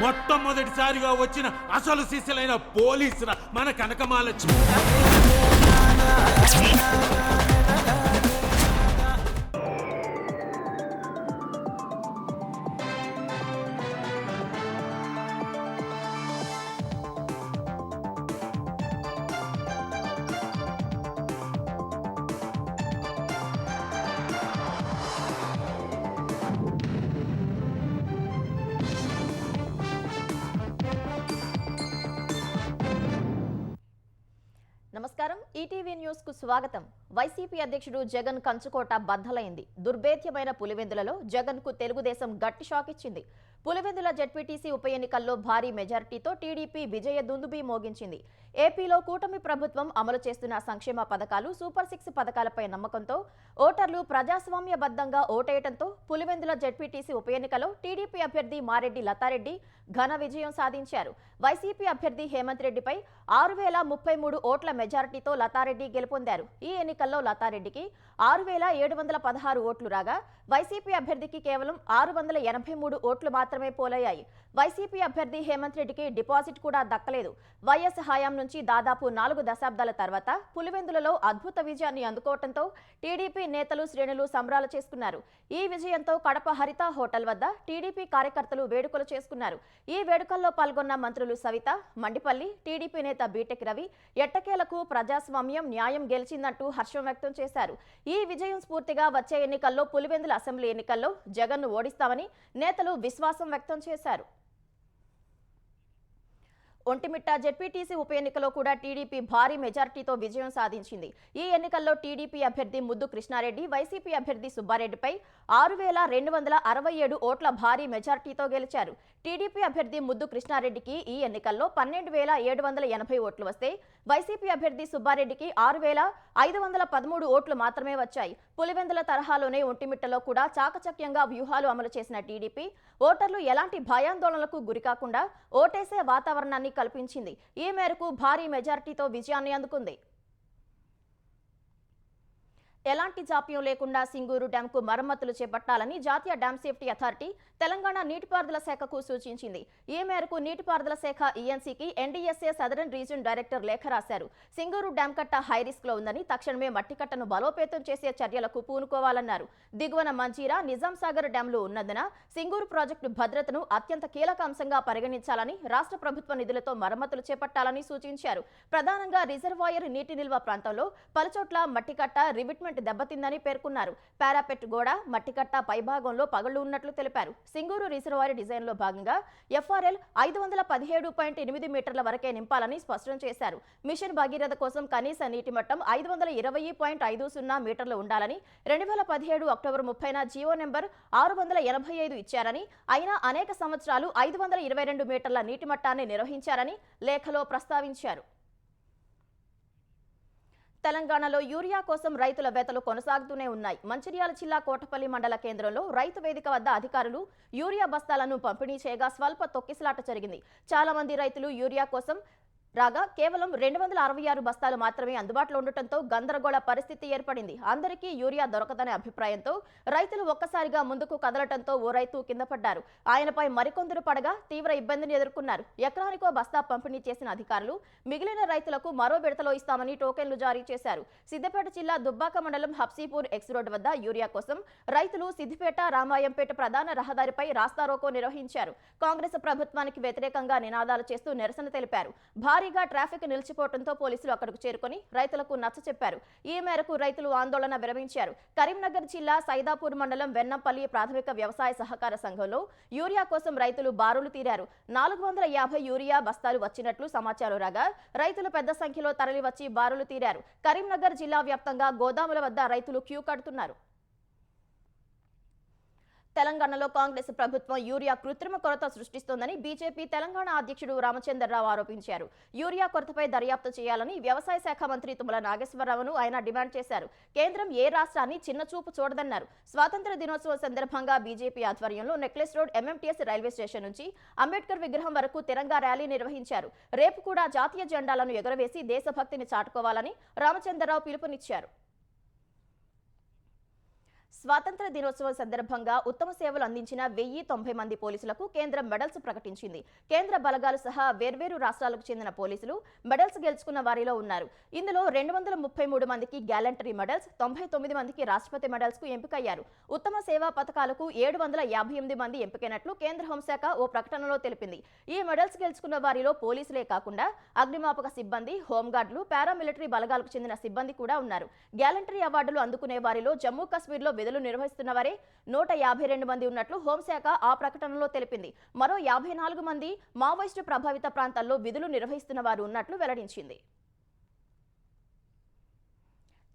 మొట్టమొదటిసారిగా వచ్చిన అసలు శిశులైన పోలీసుల మన కనకమాలచ్చి. నమస్కారం, ఈటీవీ న్యూస్ కు స్వాగతం. వైసీపీ అధ్యక్షుడు జగన్ కంచుకోట బద్దలైంది. దుర్భేద్యమైన పులివెందులలో జగన్ కు తెలుగుదేశం గట్టి షాక్ ఇచ్చింది. పులివెందుల జెడ్పీటీసీ ఉప ఎన్నికల్లో భారీ మెజారిటీతో టీడీపీ విజయ దుందుబి మోగించింది. ఏపీలో కూటమి ప్రభుత్వం అమలు చేస్తున్న సంక్షేమ పథకాలు, సూపర్ 6 పథకాలపై నమ్మకంతో ఓటర్లు ప్రజాస్వామ్యబద్ధంగా ఓటేయడంతో పులివెందుల జెడ్పీటీసీ ఉప ఎన్నికలో టీడీపీ అభ్యర్థి మారెడ్డి లతారెడ్డి ఘన విజయం సాధించారు. వైసీపీ అభ్యర్థి హేమంత్ రెడ్డిపై 6033 ఓట్ల మెజారిటీతో లతారెడ్డి గెలుపొందారు. ఈ ఎన్నికల్లో లతారెడ్డికి 6716 ఓట్లు రాగా వైసీపీ అభ్యర్థికి కేవలం 683 ఓట్లు మాత్రమే పోలయ్యాయి. వైసీపీ అభ్యర్థి హేమంత్ రెడ్డికి డిపాజిట్ కూడా దక్కలేదు. వైఎస్ హయాం నుంచి దాదాపు 4 దశాబ్దాల తర్వాత పులివెందులలో అద్భుత విజయాన్ని అందుకోవడంతో టీడీపీ నేతలు, శ్రేణులు సంబరాలు చేసుకున్నారు. ఈ విజయంతో కడప హరిత హోటల్ వద్ద టీడీపీ కార్యకర్తలు వేడుకలు చేసుకున్నారు. ఈ వేడుకల్లో పాల్గొన్న మంత్రులు సవిత, మండిపల్లి, టీడీపీ నేత బీటెక్ రవి ఎట్టకేలకు ప్రజాస్వామ్యం, న్యాయం గెలిచిందంటూ హర్షం వ్యక్తం చేశారు. ఈ విజయం స్ఫూర్తిగా వచ్చే ఎన్నికల్లో పులివెందుల అసెంబ్లీ ఎన్నికల్లో జగన్ను ఓడిస్తామని నేతలు విశ్వాసం వ్యక్తం చేశారు. ఒంటిమిట్ట జెడ్పీటీసీ ఉప ఎన్నికలో కూడా టీడీపీ భారీ మెజార్టీతో విజయం సాధించింది. ఈ ఎన్నికల్లో టీడీపీ అభ్యర్థి ముద్దు కృష్ణారెడ్డి వైసీపీ అభ్యర్థి సుబ్బారెడ్డిపై 6227 ఓట్ల భారీ మెజార్టీతో గెలిచారు. టీడీపీ అభ్యర్థి ముద్దు కృష్ణారెడ్డికి ఈ ఎన్నికల్లో 12780 ఓట్లు వస్తే వైసీపీ అభ్యర్థి సుబ్బారెడ్డికి 6513 ఓట్లు మాత్రమే వచ్చాయి. పులివెందుల తరహాలోనే ఒంటిమిట్టలో కూడా చాకచక్యంగా వ్యూహాలు అమలు చేసిన టీడీపీ ఓటర్లు ఎలాంటి భయాందోళనలకు గురికాకుండా ఓటేసే వాతావరణాన్ని కల్పించింది. ఈ మేరకు భారీ మెజారిటీతో విజయాన్ని అందుకుంది. ఎలాంటి జాప్యం లేకుండా సింగూరు డ్యాంకు మరమ్మతులు చేపట్టాలని జాతీయ డ్యామ్ సేఫ్టీ అథారిటీ తెలంగాణ నీటిపారుదల శాఖకు సూచించింది. ఈ మేరకు నీటిపారుదల శాఖ ఈఎన్సీకి ఎన్డీఎస్ఏ సదరన్ రీజియన్ డైరెక్టర్ లేఖ రాశారు. సింగూరు డ్యామ్ కట్ట హైరిస్క్ లో ఉందని, తక్షణమే మట్టి కట్టను బలోపేతం చేసే చర్యలకు పూనుకోవాలన్నారు. దిగువన మంజీరా, నిజాం సాగర్ డ్యాంలు ఉన్నందున సింగూరు ప్రాజెక్టు భద్రతను అత్యంత కీలక అంశంగా పరిగణించాలని, రాష్ట్ర ప్రభుత్వ నిధులతో మరమ్మతులు చేపట్టాలని సూచించారు. ప్రధానంగా రిజర్వాయర్ నీటి నిల్వ ప్రాంతంలో పలుచోట్ల మట్టికట్ట రివిట్మెంట్ దెబ్బతిందని పేర్కొన్నారు. పారాపెట్ గోడ, మట్టికట్ట పైభాగంలో పగుళ్లు ఉన్నట్లు తెలిపారు. సింగూరు రిజర్వాయర్ డిజైన్ లో భాగంగా ఎఫ్ఆర్ఎల్ 517.8 మీటర్ల వరకే నింపాలని స్పష్టం చేశారు. మిషన్ భగీరథ కోసం కనీస నీటి మట్టం 520.50 మీటర్లు ఉండాలని 2017 అక్టోబర్ 30న జియో నెంబర్ 685 ఇచ్చారని, అయినా అనేక సంవత్సరాలు 522 మీటర్ల నీటి మట్టాన్ని నిర్వహించారని లేఖలో ప్రస్తావించారు. తెలంగాణలో యూరియా కోసం రైతుల వేతలు కొనసాగుతూనే ఉన్నాయి. మంచిర్యాల జిల్లా కోటపల్లి మండల కేంద్రంలో రైతు వేదిక వద్ద అధికారులు యూరియా బస్తాలను పంపిణీ చేయగా స్వల్ప తొక్కిసలాట జరిగింది. చాలా మంది రైతులు యూరియా కోసం రాగా కేవలం 266 బస్తాలు మాత్రమే అందుబాటులో ఉండటంతో గందరగోళ పరిస్థితి ఏర్పడింది. అందరికీ యూరియా దొరకదనే అభిప్రాయంతో రైతులు ఒక్కసారిగా ముందుకు కదలటంతో ఓ రైతు కింద పడ్డారు. ఆయనపై మరికొందరు పడగా తీవ్ర ఇబ్బందిని ఎదుర్కొన్నారు. ఎకరానికో బస్తా పంపిణీ చేసిన అధికారులు మిగిలిన రైతులకు మరో విడతలో ఇస్తామని టోకెన్లు జారీ చేశారు. సిద్దిపేట జిల్లా దుబ్బాక మండలం హబ్సీపూర్ ఎక్స్ రోడ్ వద్ద యూరియా కోసం రైతులు సిద్దిపేట రామాయంపేట ప్రధాన రహదారిపై రాస్తారోకో నిర్వహించారు. కాంగ్రెస్ ప్రభుత్వానికి వ్యతిరేకంగా నినాదాలు చేస్తూ నిరసన తెలిపారు. భారీగా ట్రాఫిక్ నిలిచిపోవడంతో పోలీసులు అక్కడకు చేరుకుని రైతులకు నచ్చచెప్పారు. ఈ మేరకు రైతులు ఆందోళన విరమించారు. కరీంనగర్ జిల్లా సైదాపూర్ మండలం వెన్నంపల్లి ప్రాథమిక వ్యవసాయ సహకార సంఘంలో యూరియా కోసం రైతులు బారులు తీరారు. 450 యూరియా బస్తాలు వచ్చినట్లు సమాచారం రాగా రైతులు పెద్ద సంఖ్యలో తరలివచ్చి బారులు తీరారు. కరీంనగర్ జిల్లా వ్యాప్తంగా గోదాముల వద్ద రైతులు క్యూ కడుతున్నారు. తెలంగాణలో కాంగ్రెస్ ప్రభుత్వం యూరియా కృత్రిమ కొరత సృష్టిస్తోందని బీజేపీ తెలంగాణ అధ్యక్షుడు రామచంద్రరావు ఆరోపించారు. యూరియా కొరతపై దర్యాప్తు చేయాలని వ్యవసాయ శాఖ మంత్రి తుమ్మల నాగేశ్వరరావును ఆయన డిమాండ్ చేశారు. కేంద్రం ఏ రాష్ట్రాన్ని చిన్నచూపు చూడదన్నారు. స్వాతంత్ర దినోత్సవం సందర్భంగా బీజేపీ ఆధ్వర్యంలో necklace road MMTS railway station నుంచి అంబేద్కర్ విగ్రహం వరకు తిరంగా ర్యాలీ నిర్వహించారు. రేపు కూడా జాతీయ జెండాలను ఎగురవేసి దేశభక్తిని చాటుకోవాలని రామచంద్రరావు పిలుపునిచ్చారు. స్వాతంత్ర దినోత్సవం సందర్భంగా ఉత్తమ సేవలు అందించిన 1090 మంది పోలీసులకు కేంద్రం మెడల్స్ ప్రకటించింది. కేంద్ర బలగాలు సహా వేర్వేరు రాష్ట్రాలకు చెందిన పోలీసులు మెడల్స్ గెలుచుకున్న వారిలో ఉన్నారు. ఇందులో 233 మందికి గ్యాలంటరీ మెడల్స్, 99 మందికి రాష్ట్రపతి మెడల్స్ కు ఎంపికయ్యారు. ఉత్తమ సేవా పథకాలకు 758 మంది ఎంపికైనట్లు కేంద్ర హోంశాఖ ఓ ప్రకటనలో తెలిపింది. ఈ మెడల్స్ గెలుచుకున్న వారిలో పోలీసులే కాకుండా అగ్నిమాపక సిబ్బంది, హోంగార్డులు, పారామిలిటరీ బలగాలకు చెందిన సిబ్బంది కూడా ఉన్నారు. గ్యాలంటరీ అవార్డులు అందుకునే వారిలో జమ్మూ కాశ్మీర్లో విధులు నిర్వహిస్తున్న వారే 152 మంది ఉన్నట్లు హోంశాఖ ఆ ప్రకటనలో తెలిపింది. మరో 54 మంది మావోయిస్టు ప్రభావిత ప్రాంతాల్లో విధులు నిర్వహిస్తున్న వారు ఉన్నట్లు వెల్లడించింది.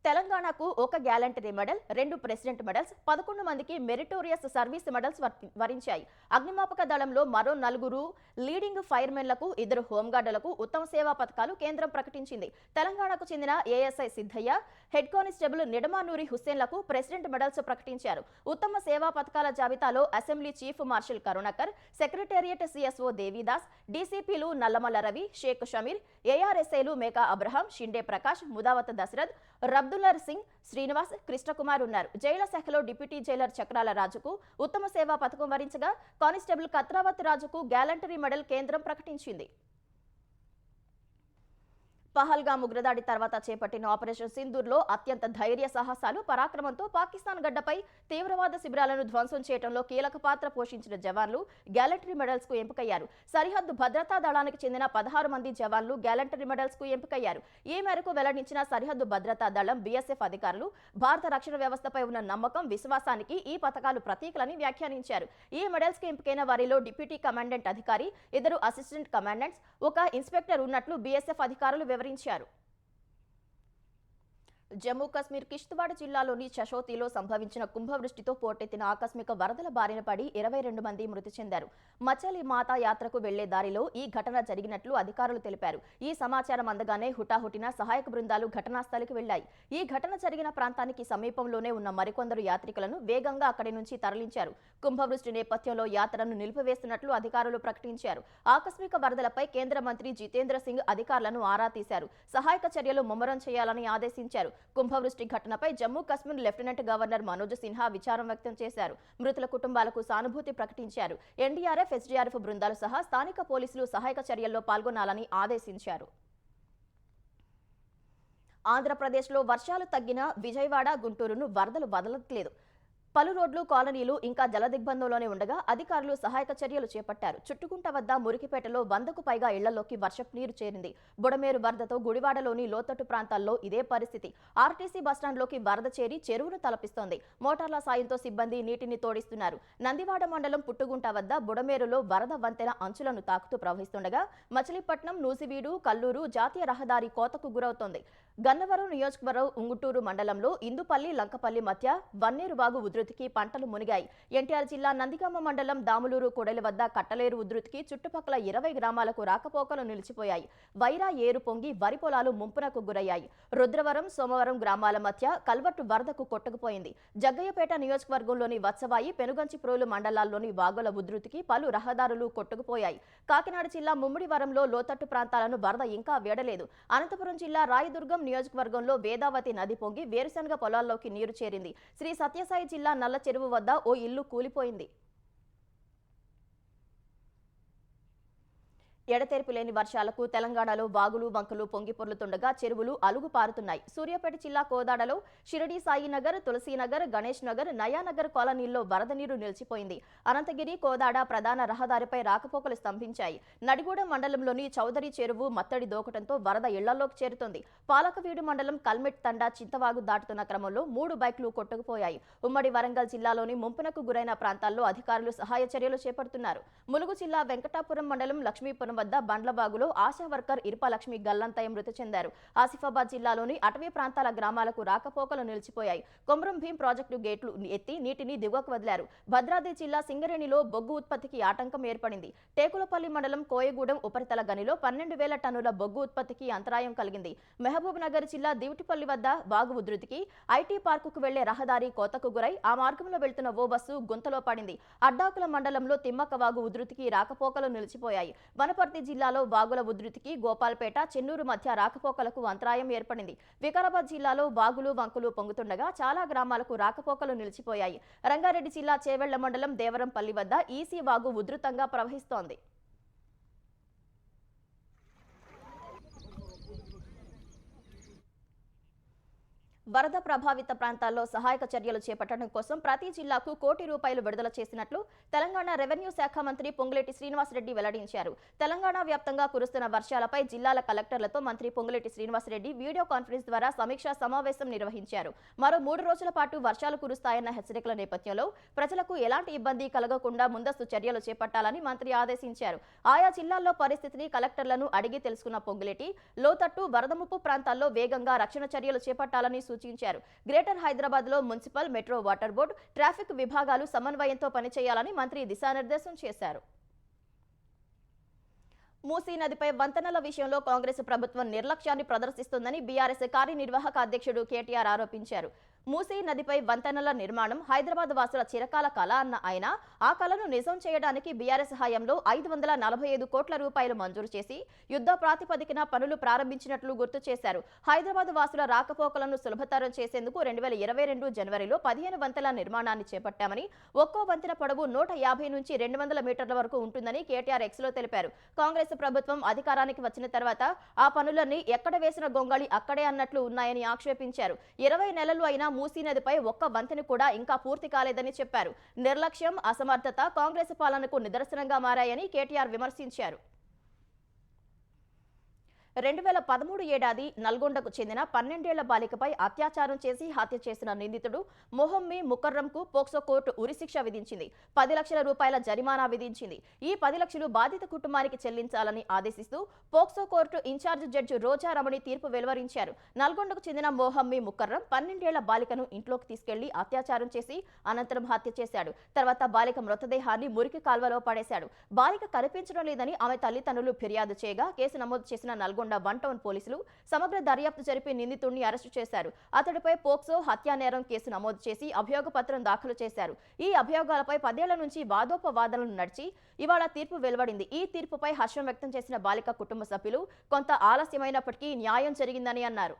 తెలంగాణకు ఒక గ్యాలంటరీ మెడల్, 2 ప్రెసిడెంట్ మెడల్స్, 11 మందికి మెరిటోరియస్ సర్వీస్ మెడల్స్ వరించాయి. అగ్నిమాపక దళంలో మరో 4 లీడింగ్ ఫైర్మెన్లకు, 2 హోంగార్డులకు ఉత్తమ సేవా పథకాలు కేంద్రం ప్రకటించింది. తెలంగాణకు చెందిన ASI Siddaiah, head constable Nidamanuri హుస్సేన్లకు ప్రెసిడెంట్ మెడల్స్ ప్రకటించారు. ఉత్తమ సేవా పథకాల జాబితాలో assembly chief marshal Karunakar, secretariat CSO Devidas, డీసీపీలు నల్లమల్ల రవి, షేక్ షమీర్, ఏఆర్ఎస్ఐలు మేకా అబ్రహాం, షిండే ప్రకాష్, ముదావత్ దశరథ్, రబ్దుల్లర్ సింగ్, శ్రీనివాస్, కృష్ణకుమార్ ఉన్నారు. జైళ్ల శాఖలో డిప్యూటీ జైలర్ చక్రాల రాజుకు ఉత్తమ సేవా పథకం వరించగా కానిస్టేబుల్ కత్రావత్ రాజుకు గ్యాలంటరీ మెడల్ కేంద్రం ప్రకటించింది. పహల్గామ్ ఉగ్రదాడి తర్వాత చేపట్టిన ఆపరేషన్ సింధూర్లో అత్యంత ధైర్య సాహసాలు, పరాక్రమంతో పాకిస్తాన్ గడ్డపై తీవ్రవాద శిబిరాలను ధ్వంసం చేయడంలో కీలక పాత్ర పోషించిన జవాన్లు గ్యాలంటరీ మెడల్స్ కు ఎంపికయ్యారు. సరిహద్దు భద్రతా దళానికి చెందిన 16 మంది జవాన్లు గ్యాలంటరీ మెడల్స్ కు ఎంపికయ్యారు. ఈ మేరకు వెల్లడించిన సరిహద్దు భద్రతా దళం బీఎస్ఎఫ్ అధికారులు భారత రక్షణ వ్యవస్థపై ఉన్న నమ్మకం, విశ్వాసానికి ఈ పథకాలు ప్రతీకలని వ్యాఖ్యానించారు. ఈ మెడల్స్ కు ఎంపికైన వారిలో డిప్యూటీ కమాండెంట్ అధికారి, 2 అసిస్టెంట్ కమాండెంట్స్, 1 ఇన్స్పెక్టర్ ఉన్నట్లు బీఎస్ఎఫ్ అధికారులు వివరించారు. జమ్మూ కాశ్మీర్ కిష్త్వాడ్ జిల్లాలోని చషోతిలో సంభవించిన కుంభవృష్టితో పోటెత్తిన ఆకస్మిక వరదల బారిన పడి 22 మంది మృతి చెందారు. మచలి మాతా యాత్రకు వెళ్లే దారిలో ఈ ఘటన జరిగినట్లు అధికారులు తెలిపారు. ఈ సమాచారం అందగానే హుటాహుటిన సహాయక బృందాలు ఘటనా స్థలికి వెళ్లాయి. ఈ ఘటన జరిగిన ప్రాంతానికి సమీపంలోనే ఉన్న మరికొందరు యాత్రికులను వేగంగా అక్కడి నుంచి తరలించారు. కుంభవృష్టి నేపథ్యంలో యాత్రను నిలిపివేస్తున్నట్లు అధికారులు ప్రకటించారు. ఆకస్మిక వరదలపై కేంద్ర మంత్రి జితేంద్ర సింగ్ అధికారులను ఆరా తీశారు. సహాయక చర్యలు ముమ్మరం చేయాలని ఆదేశించారు. కుంభవృష్టి ఘటనపై జమ్మూ కాశ్మీర్ లెఫ్టినెంట్ గవర్నర్ మనోజ్ సిన్హా విచారం వ్యక్తం చేశారు. మృతుల కుటుంబాలకు సానుభూతి ప్రకటించారు. ఎన్డీఆర్ఎఫ్, ఎస్డీఆర్ఎఫ్ బృందాలు సహా స్థానిక పోలీసులు సహాయక చర్యల్లో పాల్గొనాలని ఆదేశించారు. ఆంధ్రప్రదేశ్లో వర్షాలు తగ్గిన విజయవాడ, గుంటూరును వరదలు వదలట్లేదు. పలు రోడ్లు, కాలనీలు ఇంకా జలదిగ్బంధంలోనే ఉండగా అధికారులు సహాయక చర్యలు చేపట్టారు. చుట్టుకుంట వద్ద మురికిపేటలో 100కు పైగా ఇళ్లలోకి వర్షపు నీరు చేరింది. బుడమేరు వరదతో గుడివాడలోని లోతట్టు ప్రాంతాల్లో ఇదే పరిస్థితి. ఆర్టీసీ బస్టాండ్లోకి వరద చేరి చెరువును తలపిస్తోంది. మోటార్ల సాయంతో సిబ్బంది నీటిని తోడిస్తున్నారు. నందివాడ మండలం పుట్టుగుంట వద్ద బుడమేరులో వరద వంతెన అంచులను తాకుతూ ప్రవహిస్తుండగా మచిలీపట్నం, నూజివీడు, కల్లూరు జాతీయ రహదారి కోతకు గురవుతోంది. గన్నవరం నియోజకవర్గం ఉంగుటూరు మండలంలో ఇందుపల్లి, లంకపల్లి మధ్య వన్నేరువాగు ఉధృతికి పంటలు మునిగాయి. ఎన్టీఆర్ జిల్లా నందిగామ మండలం దాములూరు కొడలి వద్ద కట్టలేరు ఉధృతికి చుట్టుపక్కల 20 గ్రామాలకు రాకపోకలు నిలిచిపోయాయి. వైరా ఏరు పొంగి వరి పొలాలు ముంపునకు గురయ్యాయి. రుద్రవరం, సోమవరం గ్రామాల మధ్య కల్వర్టు వరదకు కొట్టుకుపోయింది. జగ్గయ్యపేట నియోజకవర్గంలోని వత్సవాయి, పెనుగంచిప్రోలు మండలాల్లోని వాగుల ఉధృతికి పలు రహదారులు కొట్టుకుపోయాయి. కాకినాడ జిల్లా ముమ్మిడివరంలో లోతట్టు ప్రాంతాలను వరద ఇంకా వీడలేదు. అనంతపురం జిల్లా రాయదుర్గం నియోజకవర్గంలో వేదావతి నది పొంగి వేరుశనగ పొలాల్లోకి నీరు చేరింది. శ్రీ సత్యసాయి జిల్లా నల్ల చెరువు వద్ద ఓ ఇల్లు కూలిపోయింది. ఎడతెరిపి లేని వర్షాలకు తెలంగాణలో వాగులు, వంకలు పొంగి పొర్లుతుండగా చెరువులు అలుగు పారుతున్నాయి. సూర్యాపేట జిల్లా కోదాడలో షిరడి సాయినగర్, తులసీనగర్, గణేష్ నగర్, నయానగర్ కాలనీల్లో వరద నీరు నిలిచిపోయింది. అనంతగిరి, కోదాడ ప్రధాన రహదారిపై రాకపోకలు స్తంభించాయి. నడిగూడ మండలంలోని చౌదరి చెరువు మత్తడి దోకటంతో వరద ఇళ్లలోకి చేరుతోంది. పాలకవీడు మండలం కల్మెట్ తండా చింతవాగు దాటుతున్న క్రమంలో 3 బైక్లు కొట్టుకుపోయాయి. ఉమ్మడి వరంగల్ జిల్లాలోని ముంపునకు గురైన ప్రాంతాల్లో అధికారులు సహాయ చర్యలు చేపడుతున్నారు. ములుగు జిల్లా వెంకటాపురం మండలం లక్ష్మీపురం వద్ద బండ్లబాగులో ఆశా వర్కర్ ఇరుపలక్ష్మి గల్లంతయ్య మృతి చెందారు. ఆసిఫాబాద్ జిల్లాలోని అటవీ ప్రాంతాల గ్రామాలకు రాకపోకలు నిలిచిపోయాయి. కొమ్రం భీం ప్రాజెక్టు గేట్లు ఎత్తి నీటిని దిగువకు వదిలారు. భద్రాద్రి జిల్లా సింగరేణిలో బొగ్గు ఉత్పత్తికి ఆటంకం ఏర్పడింది. టేకులపల్లి మండలం కోయగూడెం ఉపరితల గనిలో 12,000 టన్నుల బొగ్గు ఉత్పత్తికి అంతరాయం కలిగింది. మహబూబ్ నగర్ జిల్లా దివిటిపల్లి వద్ద వాగు ఉధృతికి ఐటీ పార్కుకు వెళ్లే రహదారి కోతకు గురై ఆ మార్గంలో వెళ్తున్న ఓ బస్సు గుంతలో పడింది. అడ్డాకుల మండలంలో తిమ్మక్క వాగు ఉధృతికి రాకపోకలు నిలిచిపోయాయి. వనపర్తి వనపర్తి జిల్లాలో వాగుల ఉధృతికి గోపాల్పేట, చెన్నూరు మధ్య రాకపోకలకు అంతరాయం ఏర్పడింది. వికారాబాద్ జిల్లాలో వాగులు, వంకులు పొంగుతుండగా చాలా గ్రామాలకు రాకపోకలు నిలిచిపోయాయి. రంగారెడ్డి జిల్లా చేవెళ్ల మండలం దేవరంపల్లి వద్ద ఈసీ వాగు ఉధృతంగా ప్రవహిస్తోంది. వరద ప్రభావిత ప్రాంతాల్లో సహాయక చర్యలు చేపట్టడం కోసం ప్రతి జిల్లాకు ₹1 కోటి విడుదల చేసినట్లు తెలంగాణ రెవెన్యూ శాఖ మంత్రి పొంగులేటి శ్రీనివాసరెడ్డి వెల్లడించారు. తెలంగాణ వ్యాప్తంగా కురుస్తున్న వర్షాలపై జిల్లాల కలెక్టర్లతో మంత్రి పొంగులేటి శ్రీనివాసరెడ్డి వీడియో కాన్ఫరెన్స్ ద్వారా సమీక్షా సమావేశం నిర్వహించారు. మరో 3 రోజుల పాటు వర్షాలు కురుస్తాయన్న హెచ్చరికల నేపథ్యంలో ప్రజలకు ఎలాంటి ఇబ్బంది కలగకుండా ముందస్తు చర్యలు చేపట్టాలని మంత్రి ఆదేశించారు. ఆయా జిల్లాల్లో పరిస్థితిని కలెక్టర్లను అడిగి తెలుసుకున్న పొంగులేటి లోతట్టు, వరద ముప్పు ప్రాంతాల్లో వేగంగా రక్షణ చర్యలు చేపట్టాలని సూచించారు. గ్రేటర్ హైదరాబాద్ లో municipal, metro, water board, traffic విభాగాలు సమన్వయంతో పనిచేయాలని మంత్రి దిశానిర్దేశం చేశారు. మూసీ నదిపై వంతెనల విషయంలో కాంగ్రెస్ ప్రభుత్వం నిర్లక్ష్యాన్ని ప్రదర్శిస్తోందని బీఆర్ఎస్ కార్యనిర్వాహక అధ్యక్షుడు కేటీఆర్ ఆరోపించారు. మూసీ నదిపై వంతెనల నిర్మాణం హైదరాబాద్ వాసుల చిరకాల కళ అన్న ఆయన ఆ కళను నిజం చేయడానికి బీఆర్ఎస్ హయాంలో ₹545 కోట్ల మంజూరు చేసి యుద్ధ ప్రాతిపదికన పనులు ప్రారంభించినట్లు గుర్తు చేశారు. హైదరాబాద్ వాసుల రాకపోకలను సులభతరం చేసేందుకు 2022 జనవరిలో 15 వంతెనల నిర్మాణాన్ని చేపట్టామని, ఒక్కో వంతెన పొడవు 150 నుంచి 200 మీటర్ల వరకు ఉంటుందని కేటీఆర్ ఎక్స్లో తెలిపారు. కాంగ్రెస్ ప్రభుత్వం అధికారానికి వచ్చిన తర్వాత ఆ పనులన్నీ ఎక్కడ వేసిన గొంగళి అక్కడే అన్నట్లు ఉన్నాయని ఆక్షేపించారు. 20 నెలలు అయినా మూసీ నదిపై ఒక్క వంతెన కూడా ఇంకా పూర్తి కాలేదని చెప్పారు. నిర్లక్ష్యం, అసమర్థత కాంగ్రెస్ పాలనకు నిదర్శనంగా మారాయని కేటీఆర్ విమర్శించారు. 2013 ఏడాది నల్గొండకు చెందిన 12 ఏళ్ల బాలికపై అత్యాచారం చేసి హత్య చేసిన నిందితుడు మొహమ్మీ ముకర్రంకు పోక్సో కోర్టు ఉరిశిక్ష విధించింది. ₹10 లక్షల జరిమానా విధించింది. ఈ 10 లక్షలు బాధిత కుటుంబానికి చెల్లించాలని ఆదేశిస్తూ పోక్సో కోర్టు ఇన్ఛార్జ్ జడ్జి రోజా రమణి తీర్పు వెలువరించారు. నల్గొండకు చెందిన మొహమ్మీ ముకర్రం 12 ఏళ్ల బాలికను ఇంట్లోకి తీసుకెళ్లి అత్యాచారం చేసి అనంతరం హత్య చేశాడు. తర్వాత బాలిక మృతదేహాన్ని మురికి కాల్వలో పడేశాడు. బాలిక కనిపించడం లేదని ఆమె తల్లిదండ్రులు ఫిర్యాదు చేయగా కేసు నమోదు చేసిన నల్గొండ 1 టౌన్ పోలీసులు సమగ్ర దర్యాప్తు జరిపి నిందితుడిని అరెస్టు చేశారు. అతడిపై పోక్సో హత్యా నేరం కేసు నమోదు చేసి అభియోగ పత్రం దాఖలు చేశారు. ఈ అభియోగాలపై 10 ఏళ్ల నుంచి వాదోపవాదనలు నడిచి ఇవాళ తీర్పు వెలువడింది. ఈ తీర్పుపై హర్షం వ్యక్తం చేసిన బాలిక కుటుంబ సభ్యులు కొంత ఆలస్యమైనప్పటికీ న్యాయం జరిగిందని అన్నారు.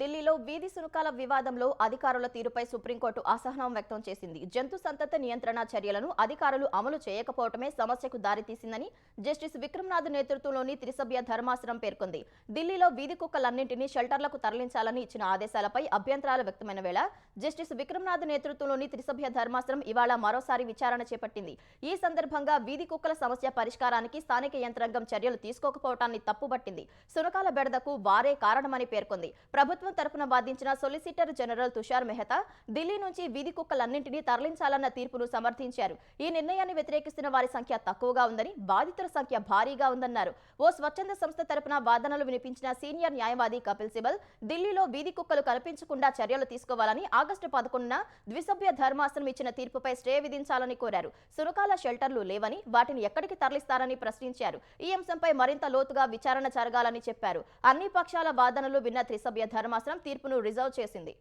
ఢిల్లీలో వీధి సునకాల వివాదంలో అధికారుల తీరుపై సుప్రీంకోర్టు అసహనం వ్యక్తం చేసింది. జంతు సంతతి నియంత్రణ చర్యలను అధికారులు అమలు చేయకపోవటమే సమస్యకు దారితీసిందని జస్టిస్ విక్రమ్నాథ్ నేతృత్వంలోని త్రిసభ్య ధర్మాసనం పేర్కొంది. ఢిల్లీలో వీధి కుక్కలన్నింటినీ షెల్టర్లకు తరలించాలని ఇచ్చిన ఆదేశాలపై అభ్యంతరాలు వ్యక్తమైన వేళ జస్టిస్ విక్రమ్నాథ్ నేతృత్వంలోని త్రిసభ్య ధర్మాసనం ఇవాళ మరోసారి విచారణ చేపట్టింది. ఈ సందర్భంగా వీధి కుక్కల సమస్య పరిష్కారానికి స్థానిక యంత్రాంగం చర్యలు తీసుకోకపోవటాన్ని తప్పుబట్టింది. సునకాల బెడదకు వారే కారణమని పేర్కొంది. ప్రభుత్వం తరపున వాదించిన సొలిసిటర్ జనరల్ తుషార్ మెహతా ఢిల్లీ నుంచి వీధి కుక్కలన్నింటినీ తరలించాలన్న తీర్పును సమర్థించారు. ఈ నిర్ణయాన్ని వ్యతిరేకిస్తున్న వారి సంఖ్య తక్కువగా ఉందని, బాధితుల సంఖ్య భారీగా ఉందన్నారు. ఓ స్వచ్ఛంద సంస్థ తరపున వాదనలు వినిపించిన సీనియర్ న్యాయవాది కపిల్ సిబల్ ఢిల్లీలో వీధి కుక్కలు కనిపించకుండా చర్యలు తీసుకోవాలని ఆగస్టు 11న ద్విసభ్య ధర్మాసనం ఇచ్చిన తీర్పుపై స్టే విధించాలని కోరారు. సునకాల షెల్టర్లు లేవని, వాటిని ఎక్కడికి తరలిస్తారని ప్రశ్నించారు. ఈ అంశంపై మరింత లోతుగా విచారణ జరగాలని చెప్పారు. అన్ని పక్షాల వాదనలు విన్న త్రిసభ్య ధర్మాసనం తీర్పును రిజర్వ్ చేసింది.